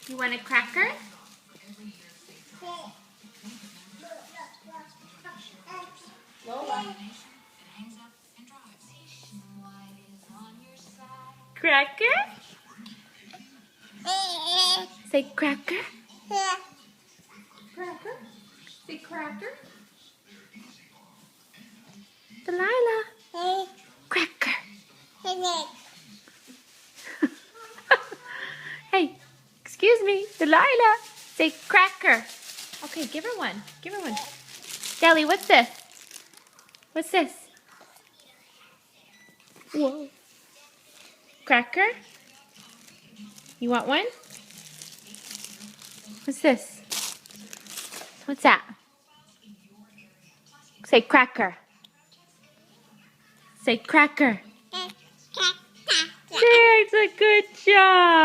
You want a cracker? Lola. Cracker? Say cracker. Cracker. Say cracker. Delilah. Cracker. Hey, excuse me, Delilah. Say cracker. Okay, give her one. Give her one. Deli, what's this? What's this? Whoa. Cracker? You want one? What's this? What's that? Say cracker. Say cracker. There's a good job.